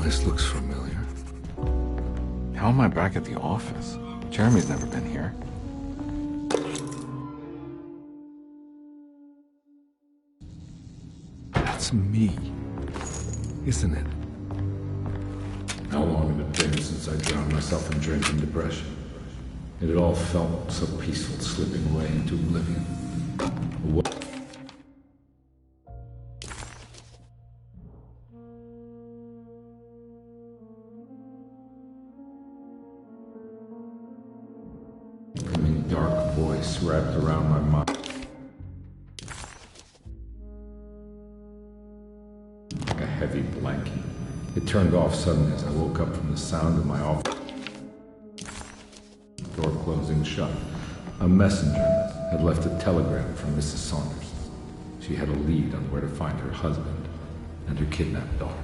This looks familiar. How am I back at the office? Jeremy's never been here. That's me, isn't it? How long had it been since I drowned myself in drink and depression? It had all felt so peaceful, slipping away into oblivion. A dark voice wrapped around my mind. Like a heavy blanket. It turned off suddenly as I woke up from the sound of my office door closing shut. A messenger had left a telegram from Mrs. Saunders. She had a lead on where to find her husband and her kidnapped daughter.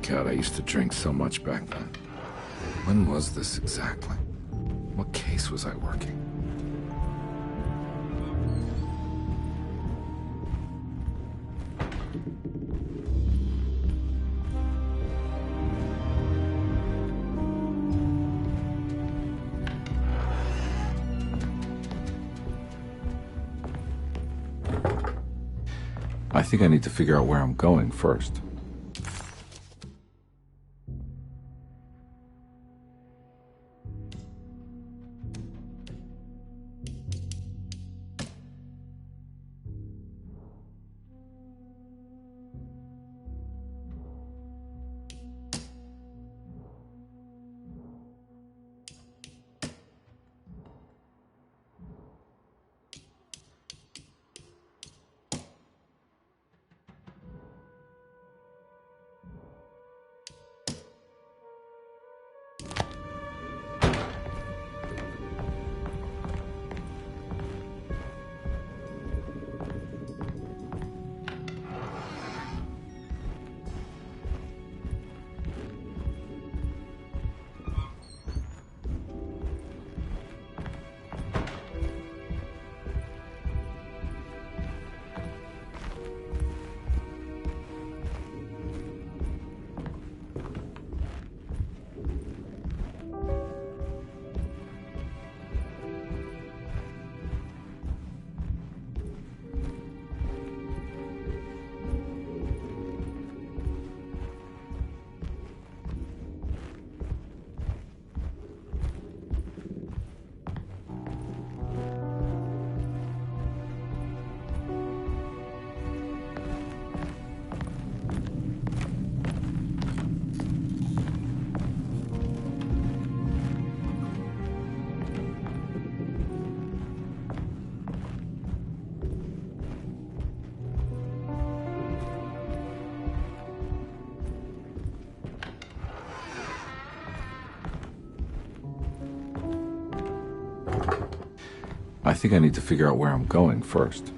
God, I used to drink so much back then. When was this exactly? What case was I working? I think I need to figure out where I'm going first. I think I need to figure out where I'm going first.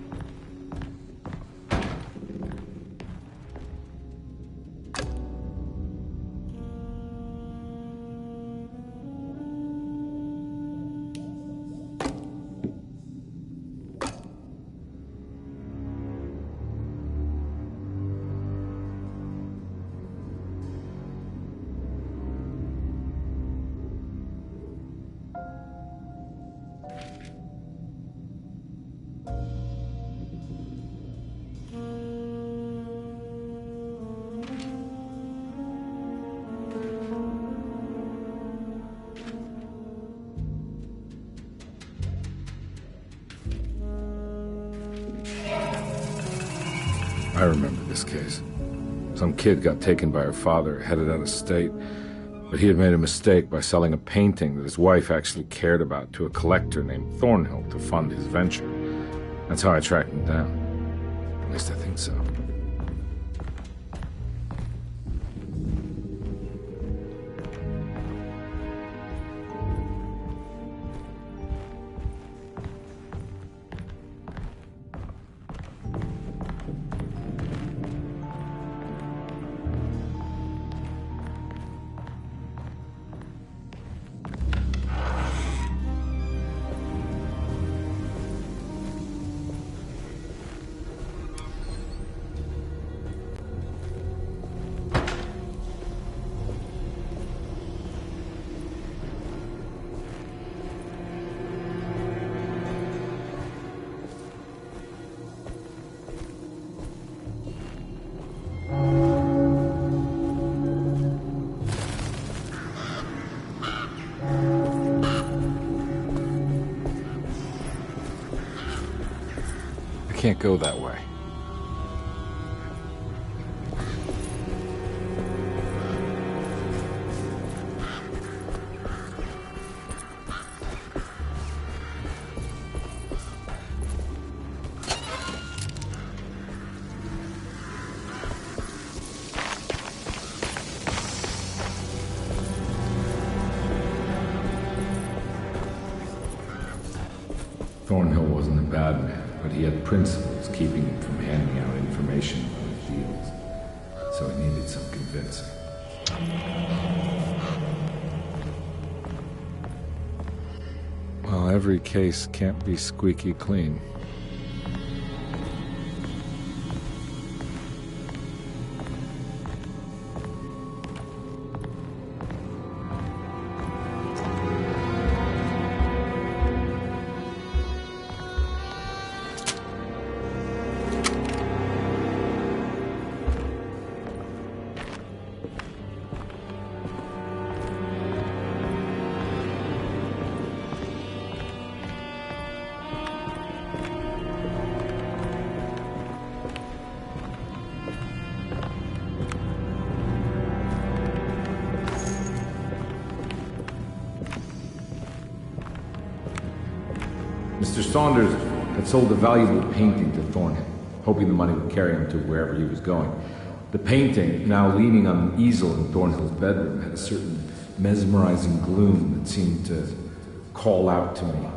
I remember this case. Some kid got taken by her father, headed out of state, but he had made a mistake by selling a painting that his wife actually cared about to a collector named Thornhill to fund his venture. That's how I tracked him down. At least I think so. can't go that way. Thornhill wasn't a bad man, but he had principles keeping him from handing out information about his deals. So he needed some convincing. Well, every case can't be squeaky clean. Mr. Saunders had sold a valuable painting to Thornhill, hoping the money would carry him to wherever he was going. The painting, now leaning on an easel in Thornhill's bedroom, had a certain mesmerizing gloom that seemed to call out to me,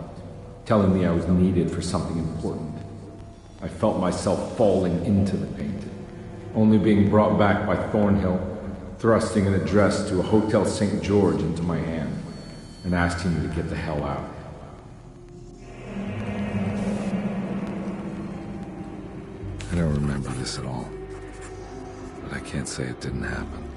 telling me I was needed for something important. I felt myself falling into the painting, only being brought back by Thornhill, thrusting an address to a Hotel St. George into my hand and asking me to get the hell out. I don't remember this at all, but I can't say it didn't happen.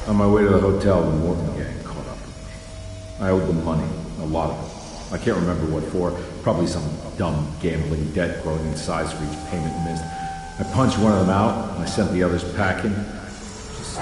On my way to the hotel, the Morton gang caught up with me. I owed them money, a lot of it. I can't remember what for, probably some dumb gambling debt growing in size for each payment missed. I punched one of them out, and I sent the others packing. Just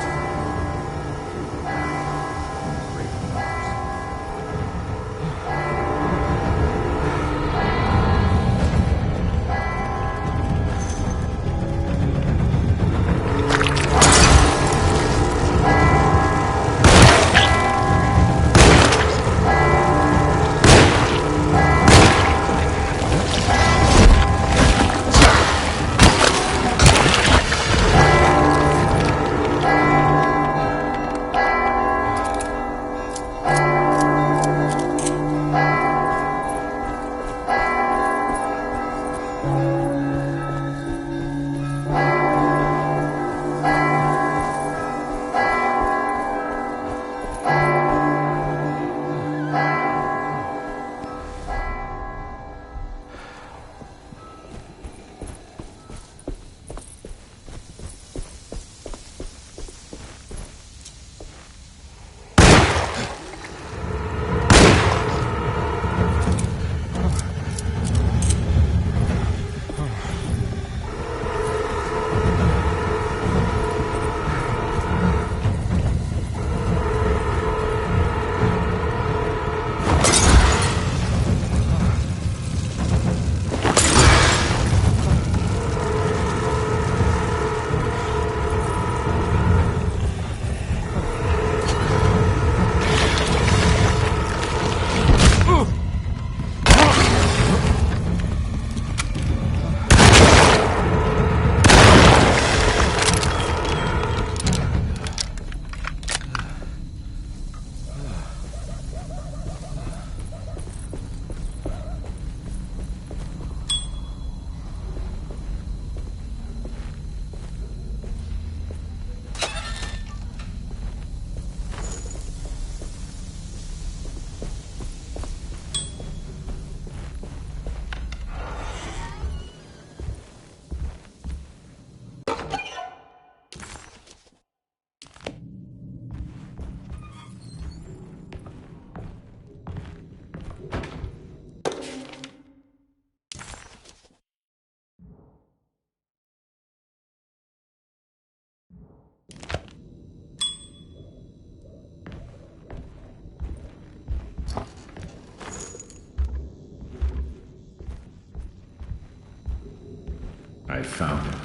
I found him.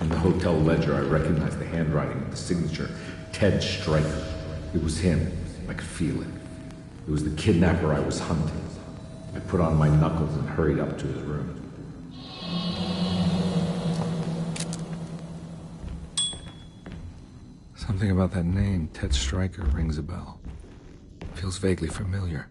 In the hotel ledger, I recognized the handwriting of the signature, Ted Stryker. It was him. I could feel it. It was the kidnapper I was hunting. I put on my knuckles and hurried up to his room. Something about that name, Ted Stryker, rings a bell. Feels vaguely familiar.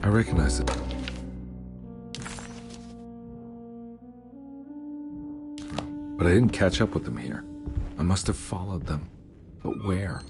I recognize it. But I didn't catch up with them here. I must have followed them. But where?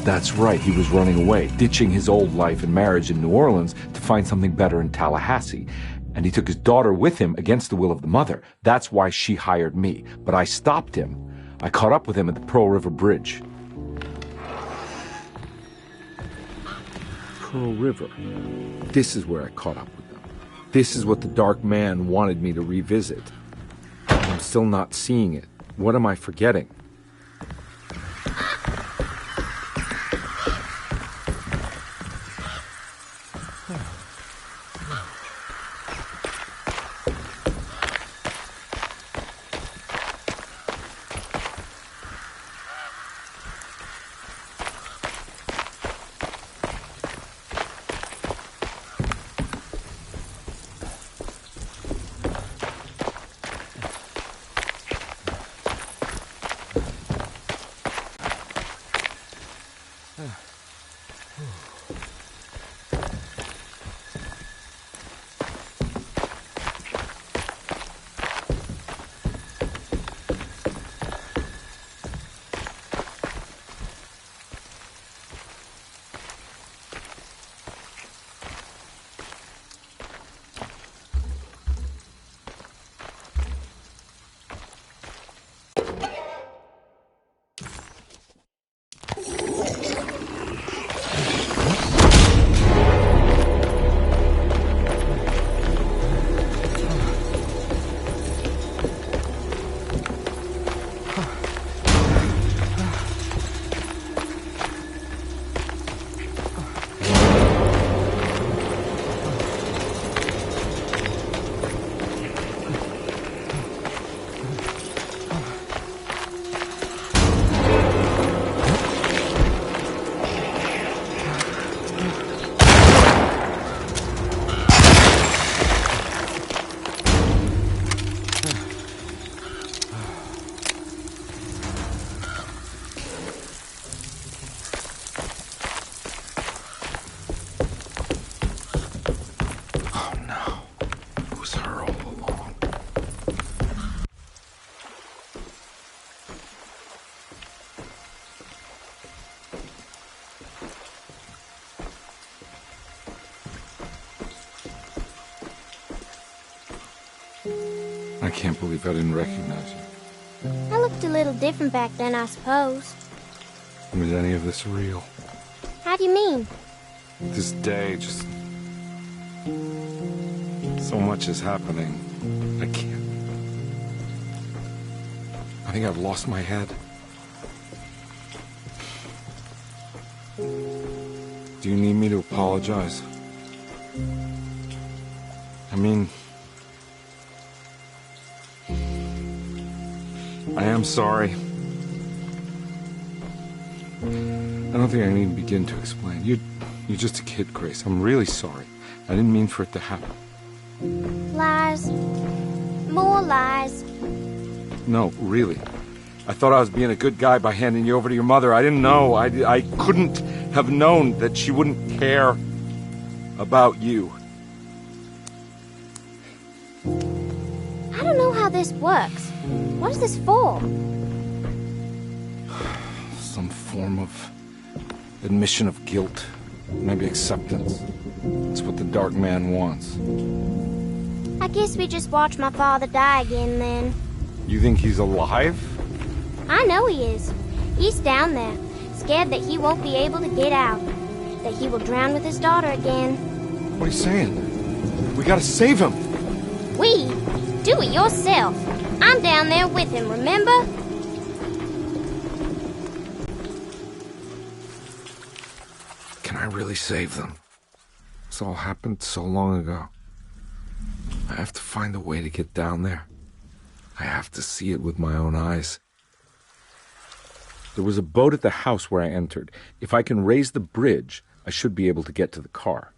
That's right, he was running away, ditching his old life and marriage in New Orleans to find something better in Tallahassee. And he took his daughter with him against the will of the mother. That's why she hired me. But I stopped him. I caught up with him at the Pearl River Bridge. Pearl River. This is where I caught up with them. This is what the Dark Man wanted me to revisit. I'm still not seeing it. What am I forgetting? I can't believe I didn't recognize you. I looked a little different back then, I suppose. Was any of this real? How do you mean? This day, just... so much is happening. I can't... I think I've lost my head. Do you need me to apologize? I mean... I am sorry. I don't think I need to begin to explain. You're just a kid, Grace. I'm really sorry. I didn't mean for it to happen. Lies. More lies. No, really. I thought I was being a good guy by handing you over to your mother. I didn't know. I couldn't have known that she wouldn't care about you. I don't know how this works. What is this for? Some form of admission of guilt. Maybe acceptance. It's what the Dark Man wants. I guess we just watch my father die again, then. You think he's alive? I know he is. He's down there, scared that he won't be able to get out. That he will drown with his daughter again. What are you saying? We gotta save him! We? Do it yourself. I'm down there with him, remember? Can I really save them? This all happened so long ago. I have to find a way to get down there. I have to see it with my own eyes. There was a boat at the house where I entered. If I can raise the bridge, I should be able to get to the car.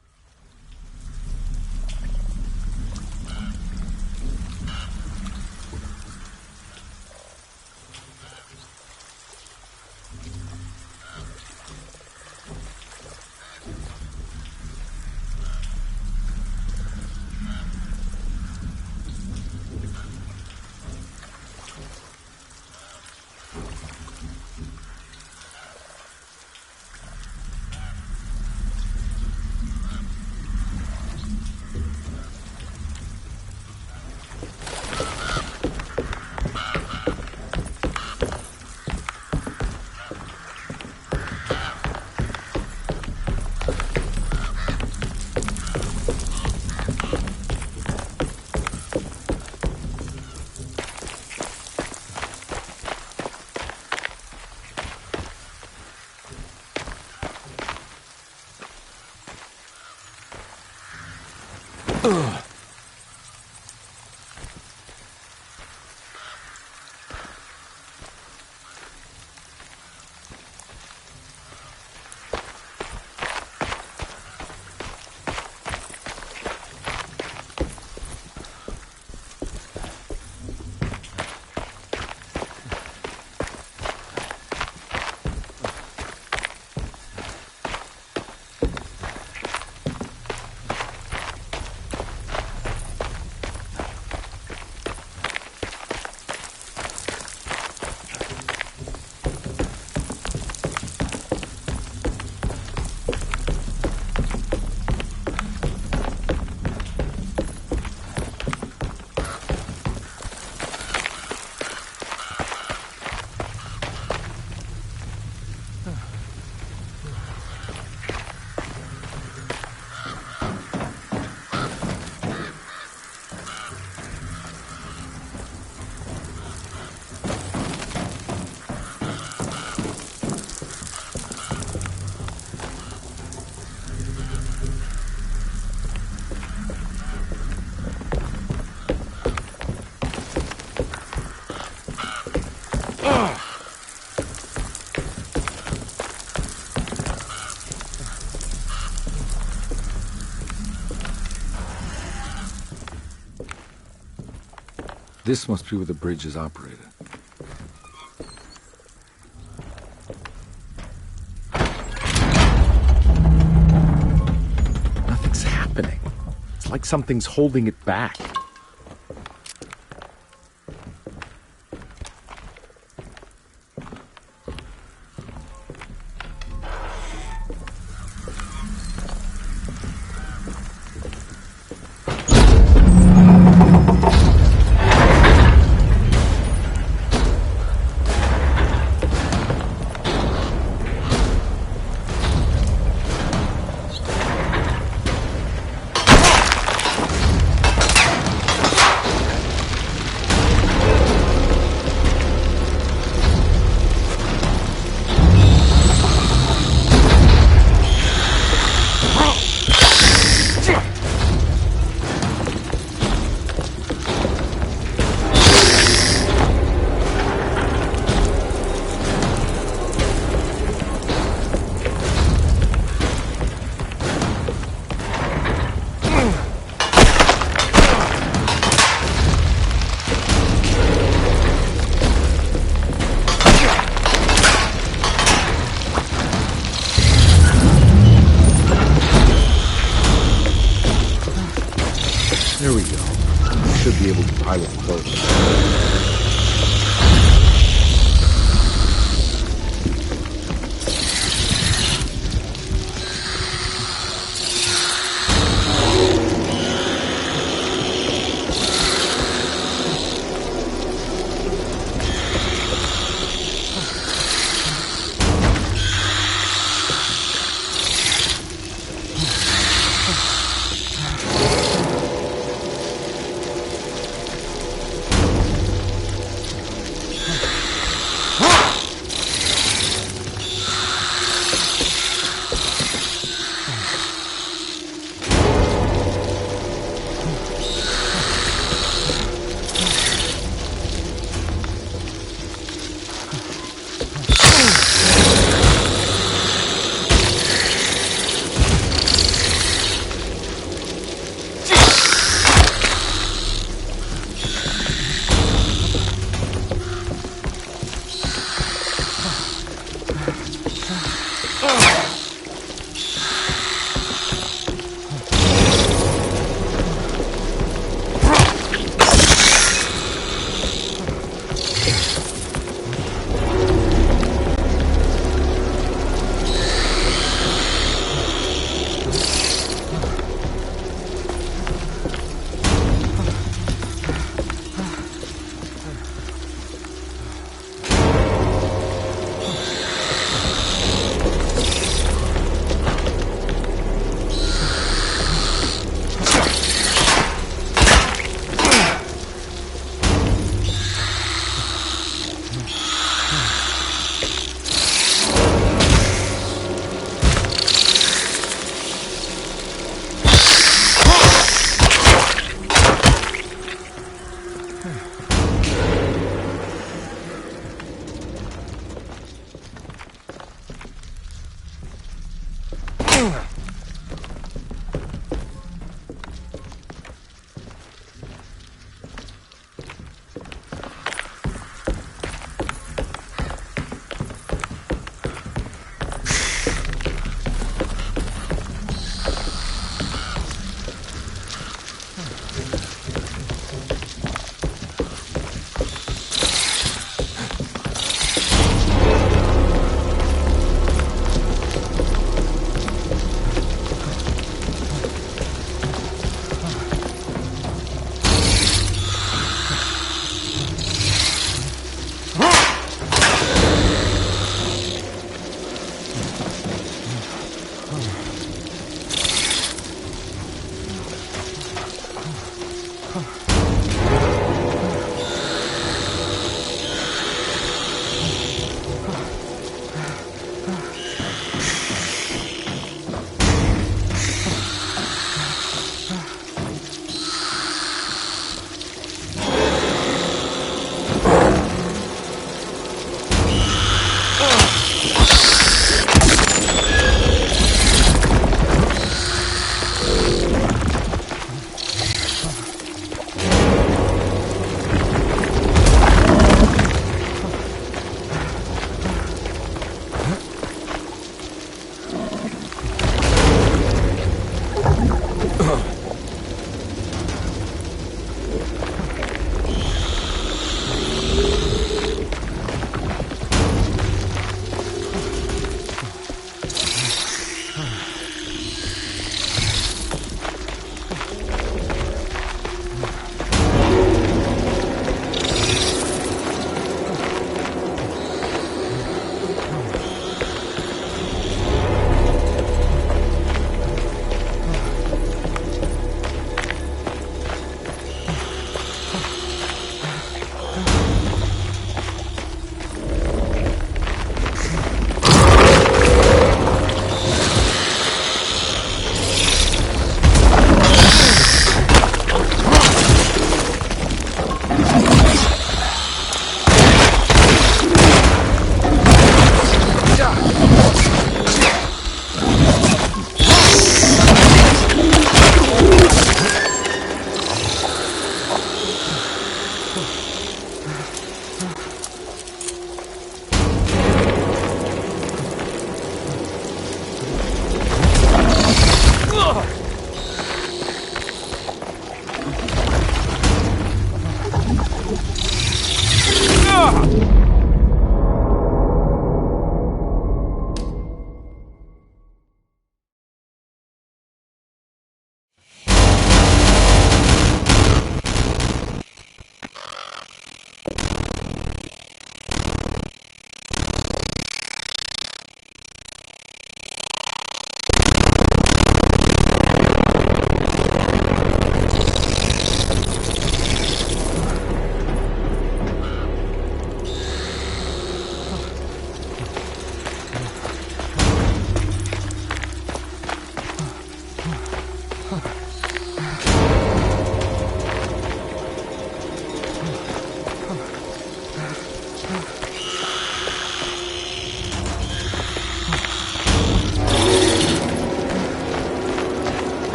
This must be where the bridge is operated. Nothing's happening. It's like something's holding it back. There we go. Should be able to pilot close.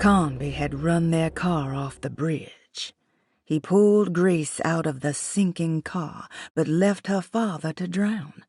Conby had run their car off the bridge. He pulled Grace out of the sinking car, but left her father to drown.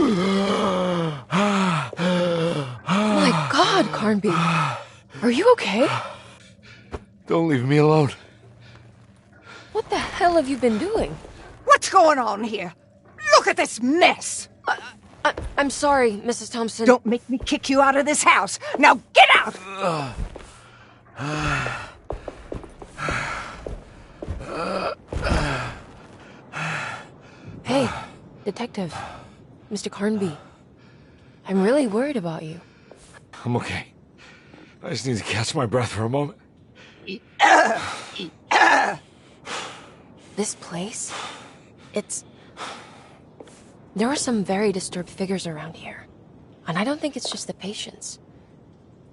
My God, Carnby. Are you okay? Don't leave me alone. What the hell have you been doing? What's going on here? Look at this mess! I'm sorry, Mrs. Thompson. Don't make me kick you out of this house. Now get out! Hey, Detective. Mr. Carnby. I'm really worried about you. I'm okay. I just need to catch my breath for a moment. This place? There are some very disturbed figures around here. And I don't think it's just the patients.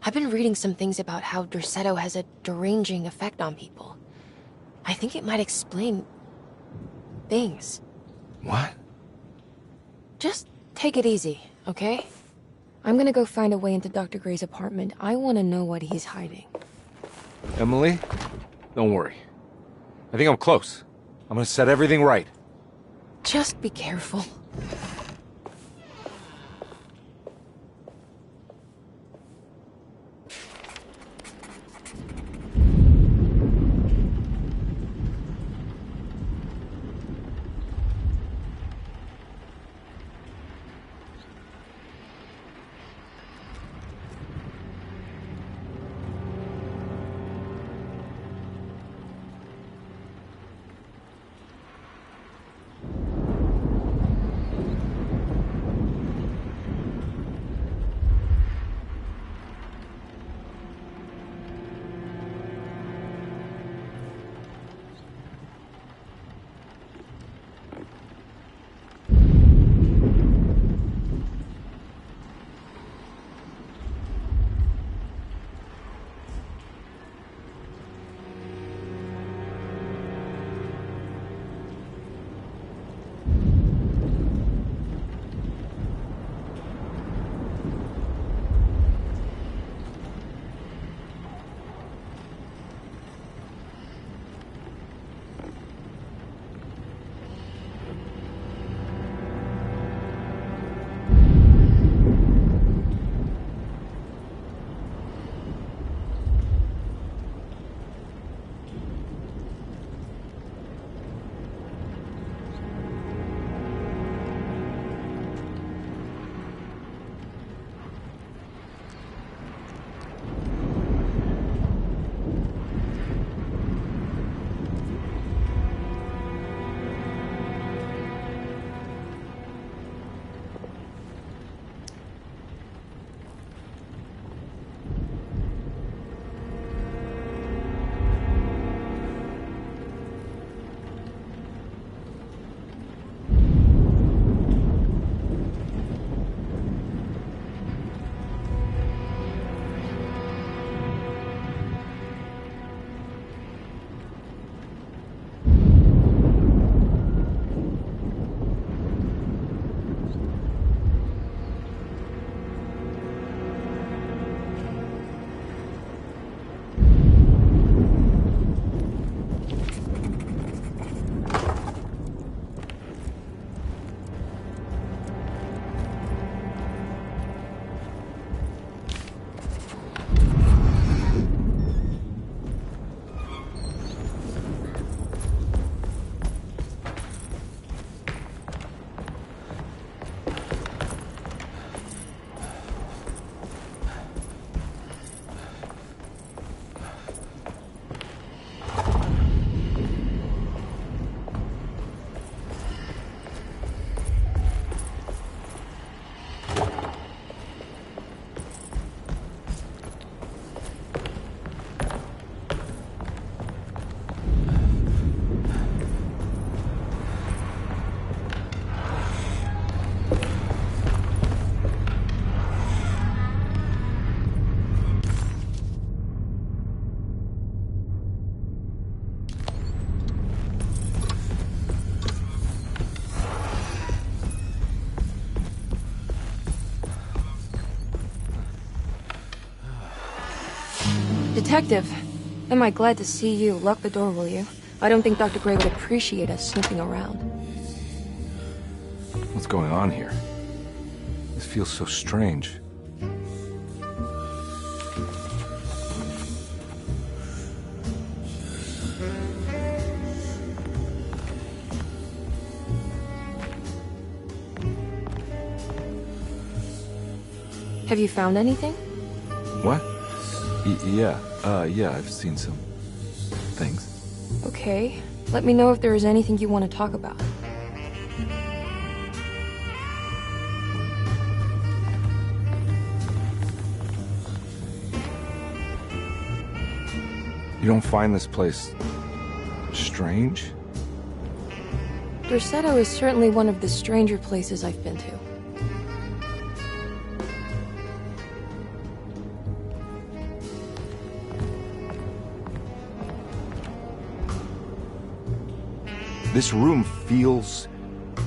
I've been reading some things about how Derceto has a deranging effect on people. I think it might explain... things. What? Just take it easy, okay? I'm gonna go find a way into Dr. Gray's apartment. I want to know what he's hiding. Emily, don't worry. I think I'm close. I'm gonna set everything right. Just be careful. Detective, am I glad to see you? Lock the door, will you? I don't think Dr. Gray would appreciate us snooping around. What's going on here? This feels so strange. Have you found anything? What? Yeah, I've seen some things. Okay. Let me know if there is anything you want to talk about. You don't find this place strange? Derceto is certainly one of the stranger places I've been to. This room feels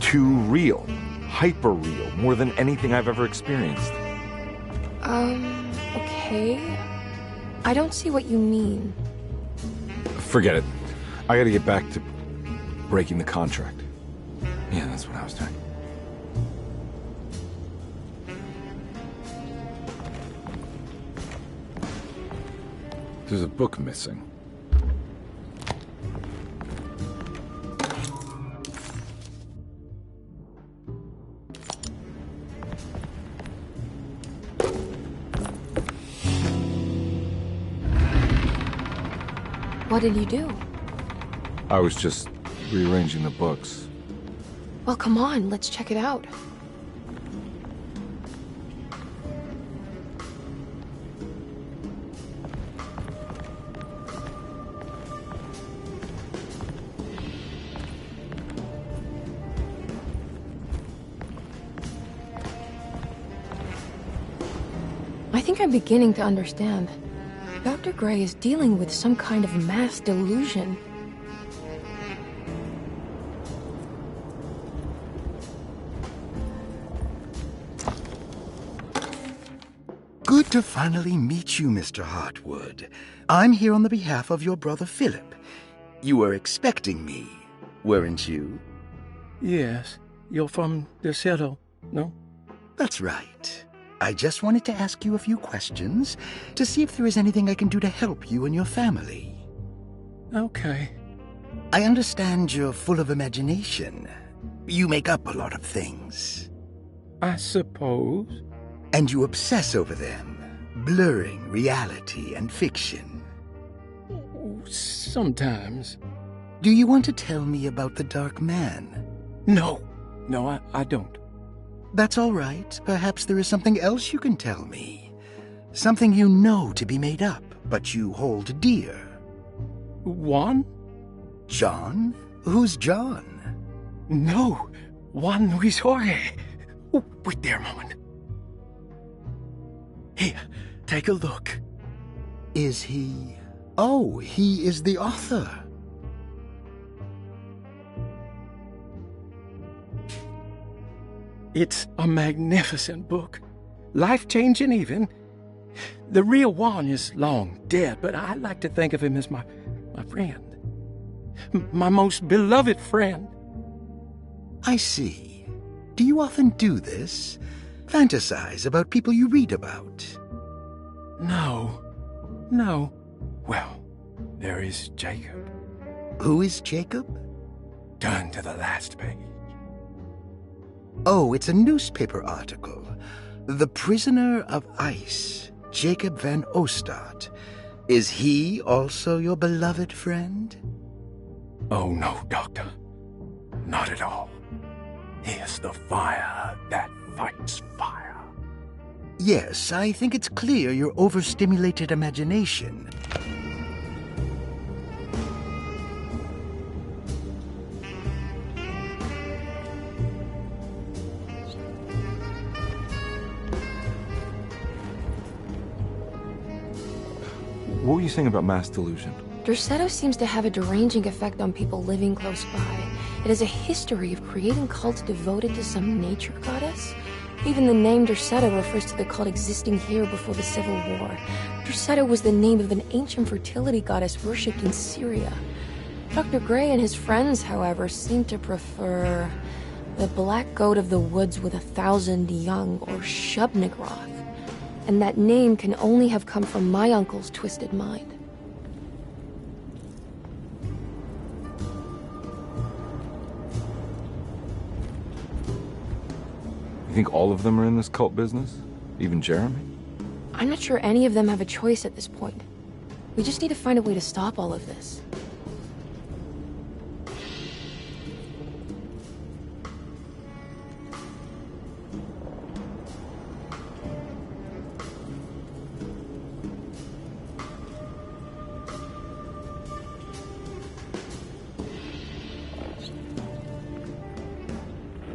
too real, hyper real, more than anything I've ever experienced. Okay. I don't see what you mean. Forget it. I gotta get back to breaking the contract. Yeah, that's what I was doing. There's a book missing. What did you do? I was just rearranging the books. Well, come on, let's check it out. I think I'm beginning to understand. Dr. Gray is dealing with some kind of mass delusion. Good to finally meet you, Mr. Hartwood. I'm here on the behalf of your brother Philip. You were expecting me, weren't you? Yes. You're from Derceto, no? That's right. I just wanted to ask you a few questions to see if there is anything I can do to help you and your family. Okay. I understand you're full of imagination. You make up a lot of things. I suppose. And you obsess over them, blurring reality and fiction. Sometimes. Do you want to tell me about the Dark Man? No, I don't. That's all right. Perhaps there is something else you can tell me. Something you know to be made up, but you hold dear. Juan? John? Who's John? No, Juan Luis Jorge. Oh, wait there a moment. Here, take a look. Is he... Oh, he is the author. It's a magnificent book. Life-changing even. The real Juan is long dead, but I like to think of him as my friend. My most beloved friend. I see. Do you often do this? Fantasize about people you read about? No. Well, there is Jacob. Who is Jacob? Turn to the last page. Oh, it's a newspaper article. The Prisoner of Ice, Jacob van Ostad. Is he also your beloved friend? Oh, no, Doctor. Not at all. He is the fire that fights fire. Yes, I think it's clear your overstimulated imagination. What were you saying about mass delusion? Derceto seems to have a deranging effect on people living close by. It has a history of creating cults devoted to some nature goddess. Even the name Derceto refers to the cult existing here before the Civil War. Derceto was the name of an ancient fertility goddess worshipped in Syria. Dr. Gray and his friends, however, seem to prefer The black goat of the woods with 1,000 young, or Shub-Nigroth. And that name can only have come from my uncle's twisted mind. You think all of them are in this cult business? Even Jeremy? I'm not sure any of them have a choice at this point. We just need to find a way to stop all of this.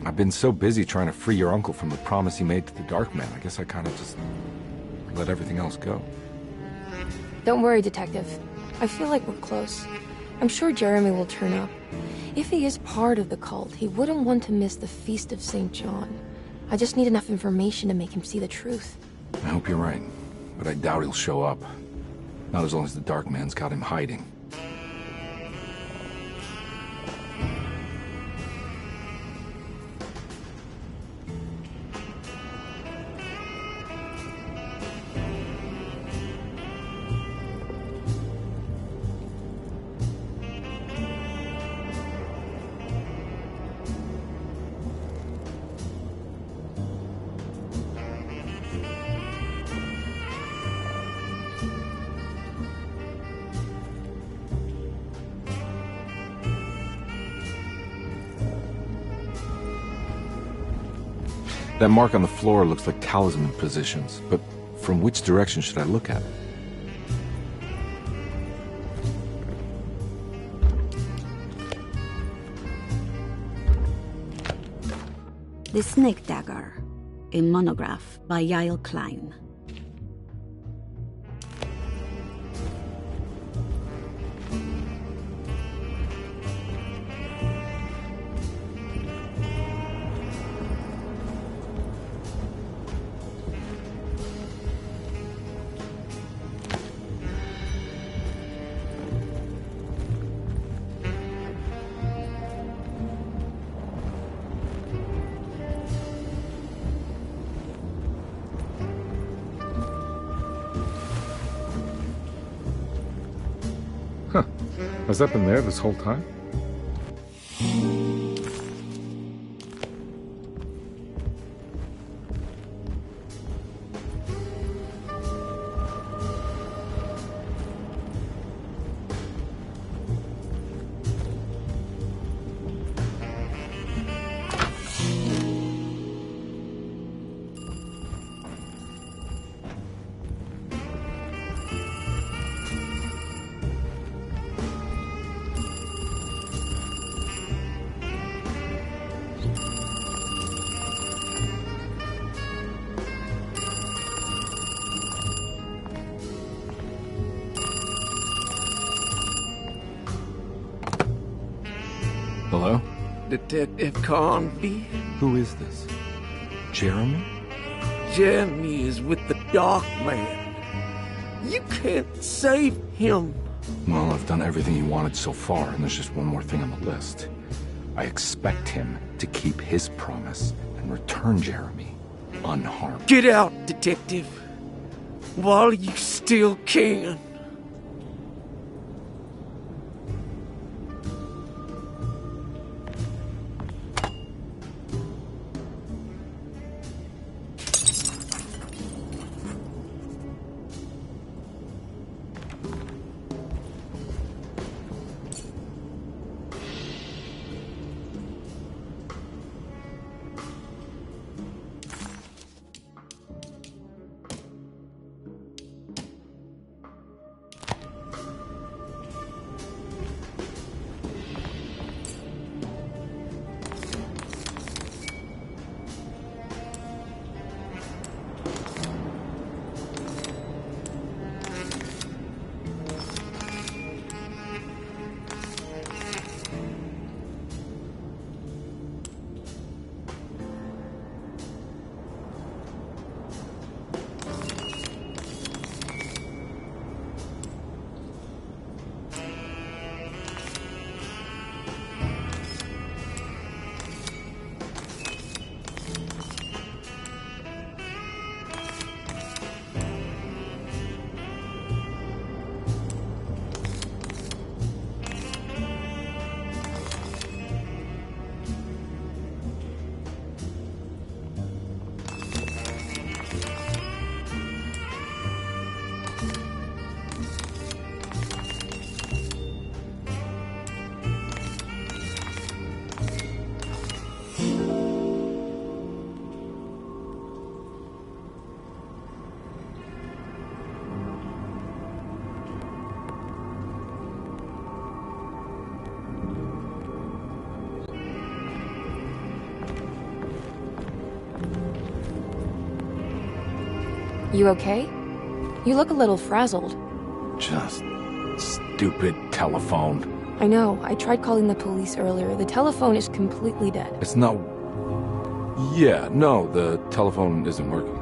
I've been so busy trying to free your uncle from the promise he made to the Dark Man. I guess I kind of just let everything else go. Don't worry, Detective. I feel like we're close. I'm sure Jeremy will turn up. If he is part of the cult, he wouldn't want to miss the Feast of St. John. I just need enough information to make him see the truth. I hope you're right, but I doubt he'll show up. Not as long as the Dark Man's got him hiding. That mark on the floor looks like talisman positions, but from which direction should I look at it? The Snake Dagger, a monograph by Yael Klein. Has that been there this whole time? Hello? Detective Carnby? Who is this? Jeremy? Jeremy is with the Dark Man. You can't save him. Well, I've done everything he wanted so far, and there's just one more thing on the list. I expect him to keep his promise and return Jeremy unharmed. Get out, Detective, while you still can. You okay? You look a little frazzled. Just stupid telephone. I know. I tried calling the police earlier. The telephone is completely dead. It's not... Yeah, no, the telephone isn't working.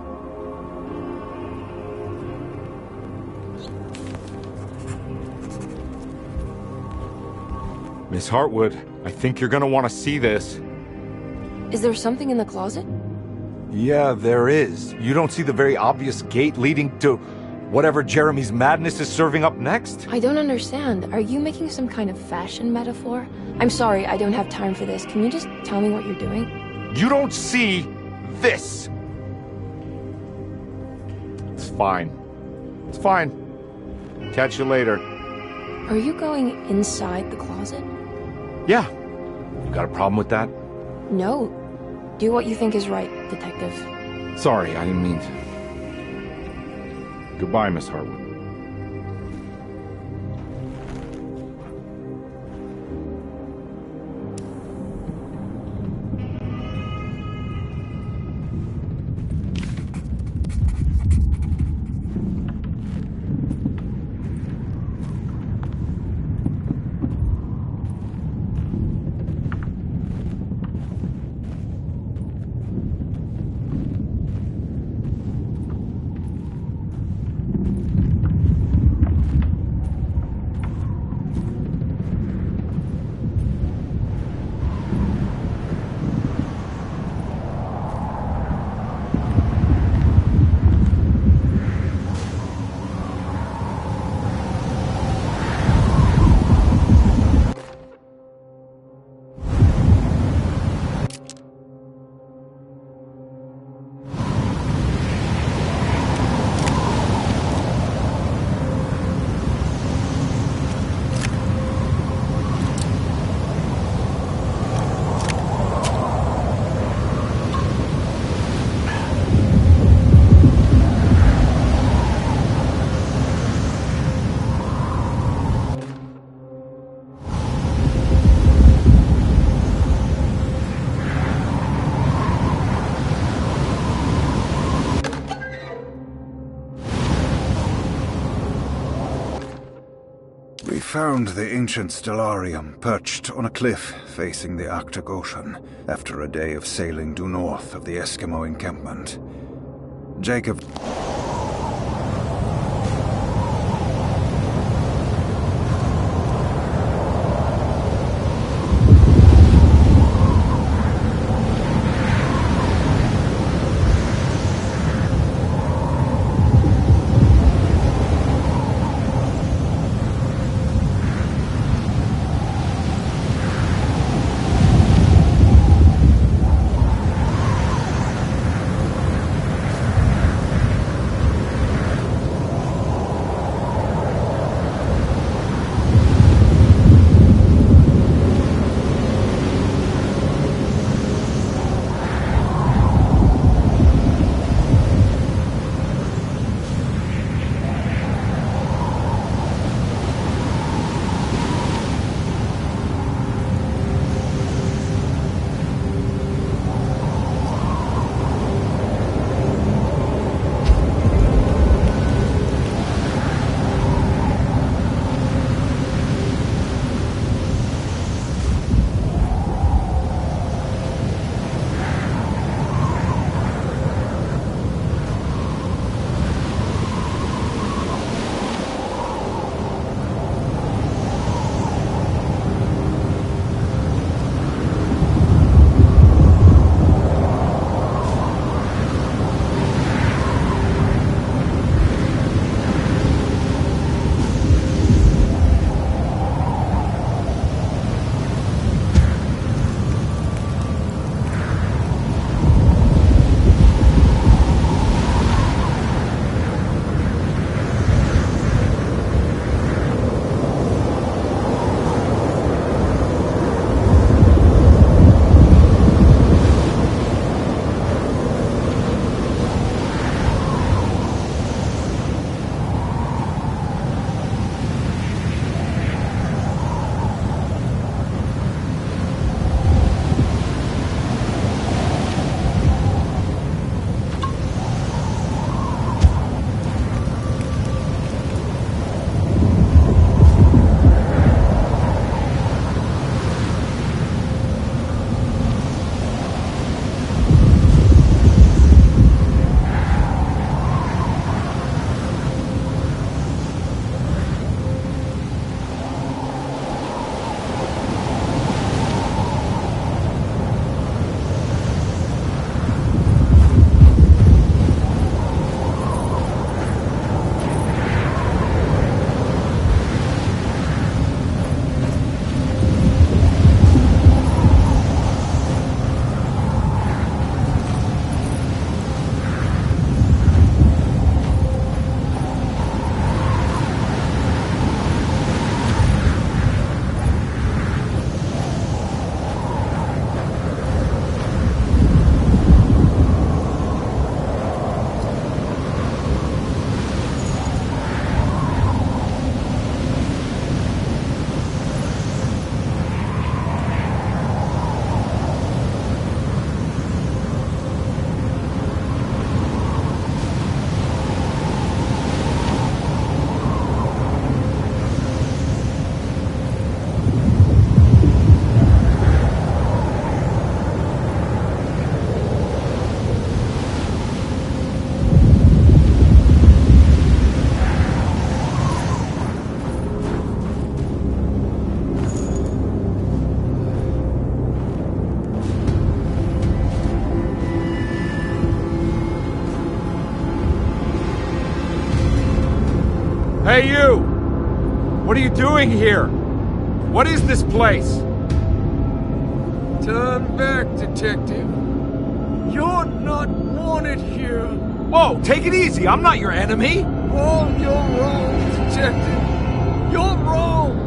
Miss Hartwood, I think you're gonna want to see this. Is there something in the closet? Yeah, there is. You don't see the very obvious gate leading to whatever Jeremy's madness is serving up next? I don't understand. Are you making some kind of fashion metaphor? I'm sorry, I don't have time for this. Can you just tell me what you're doing? You don't see this! It's fine. It's fine. Catch you later. Are you going inside the closet? Yeah. You got a problem with that? No. Do what you think is right, Detective. Sorry, I didn't mean to. Goodbye, Miss Hartwood. We found the ancient stellarium perched on a cliff facing the Arctic Ocean after a day of sailing due north of the Eskimo encampment. Jacob... Hey, you! What are you doing here? What is this place? Turn back, detective. You're not wanted here. Whoa, take it easy. I'm not your enemy. Oh, you're wrong, detective. You're wrong.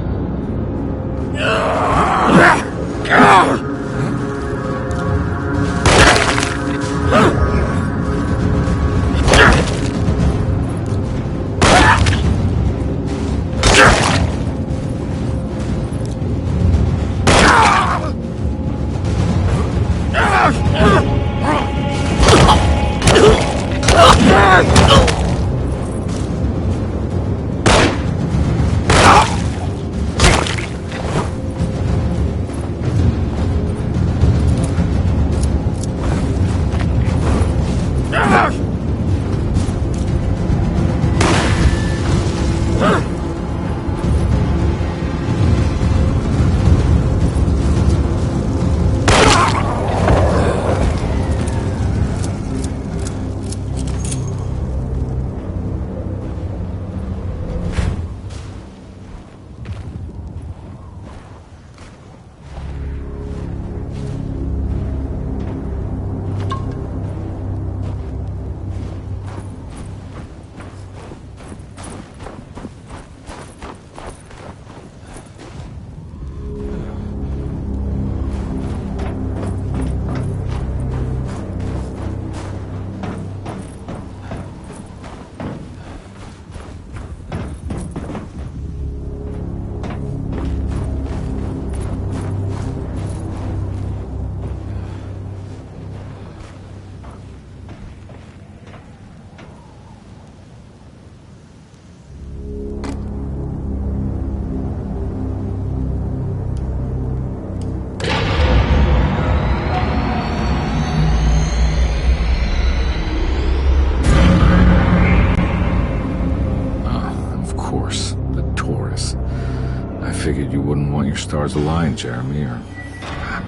Figured you wouldn't want your stars aligned, Jeremy, or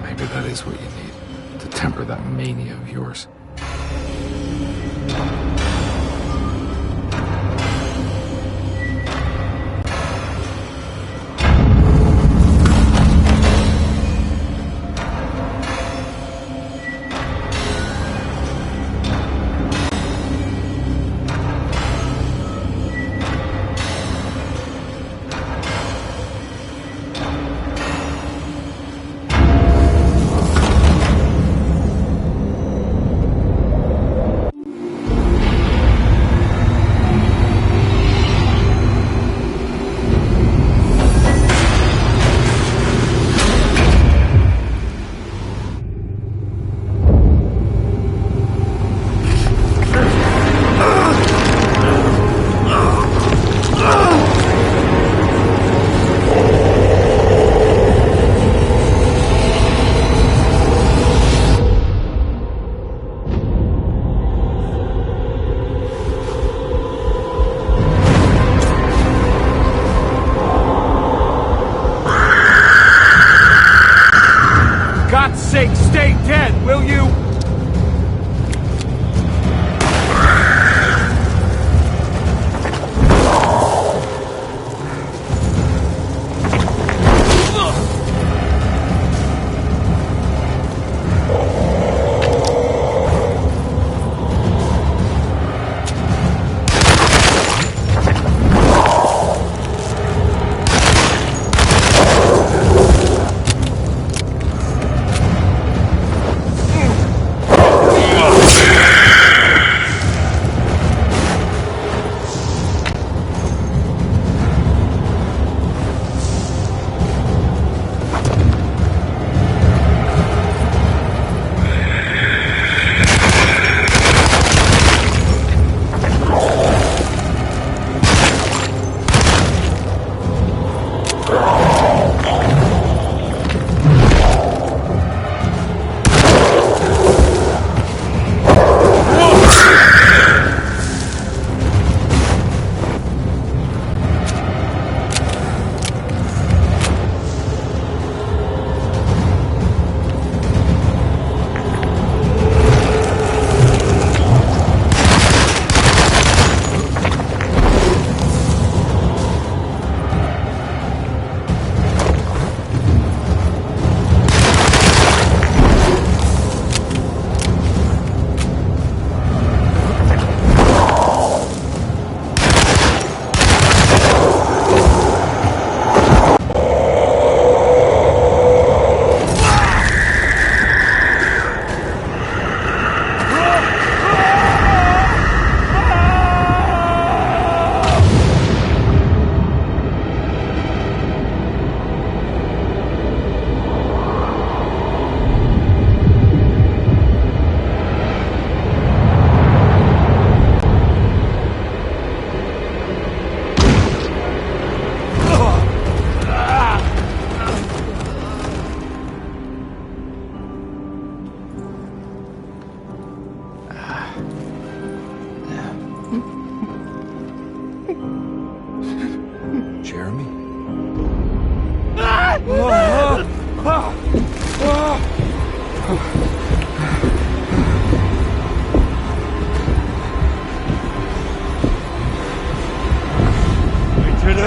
maybe that is what you need to temper that mania of yours.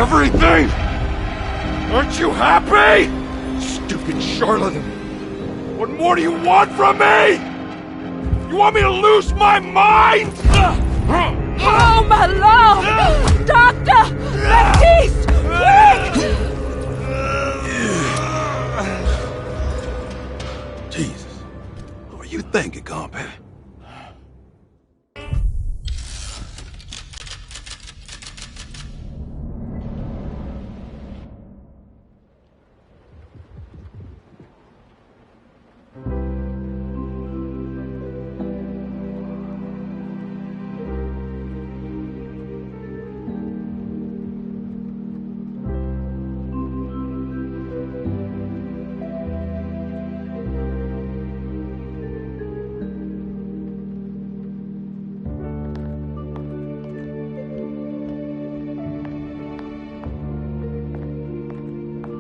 everything? Aren't you happy? Stupid charlatan. What more do you want from me? You want me to lose my mind? Oh, my Lord! Doctor! Baptiste! Quick! Jesus. What are you thinking, compadre?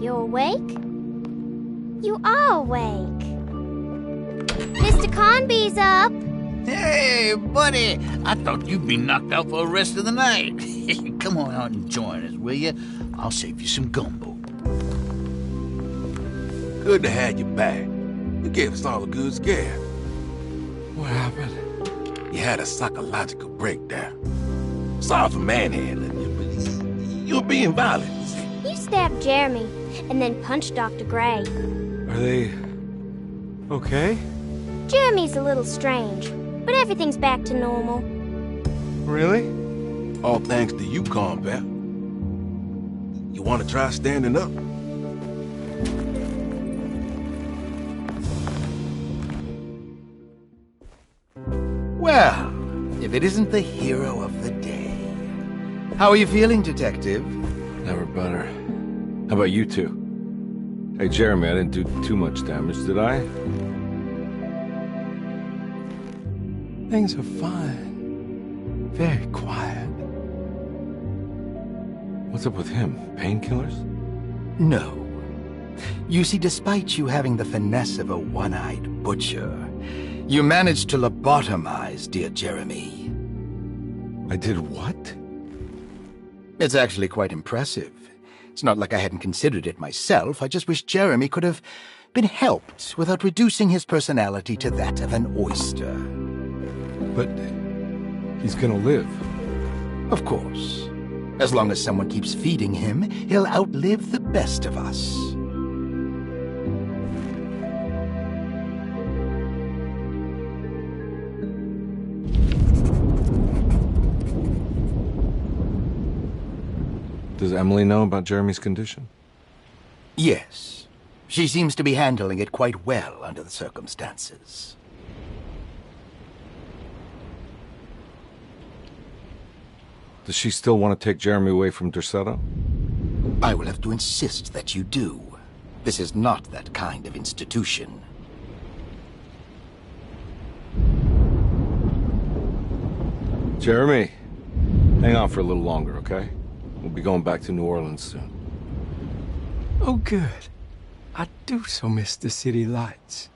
You awake? You are awake. Mr. Conby's up. Hey, buddy! I thought you'd be knocked out for the rest of the night. Come on out and join us, will you? I'll save you some gumbo. Good to have you back. You gave us all a good scare. What happened? You had a psychological breakdown. Sorry for manhandling you, but you were being violent. You stabbed Jeremy and then punched Dr. Gray. Are they okay? Jeremy's a little strange, but everything's back to normal. Really? All thanks to you, combat. You want to try standing up? Well, if it isn't the hero of the day. How are you feeling, Detective? Never better. How about you two? Hey, Jeremy, I didn't do too much damage, did I? Things are fine. Very quiet. What's up with him? Painkillers? No. You see, despite you having the finesse of a one-eyed butcher, you managed to lobotomize dear Jeremy. I did what? It's actually quite impressive. It's not like I hadn't considered it myself. I just wish Jeremy could have been helped without reducing his personality to that of an oyster. But he's gonna live. Of course. As long as someone keeps feeding him, he'll outlive the best of us. Does Emily know about Jeremy's condition? Yes. She seems to be handling it quite well under the circumstances. Does she still want to take Jeremy away from Derceto? I will have to insist that you do. This is not that kind of institution. Jeremy, hang on for a little longer, okay? We'll be going back to New Orleans soon. Oh, good. I do so miss the city lights.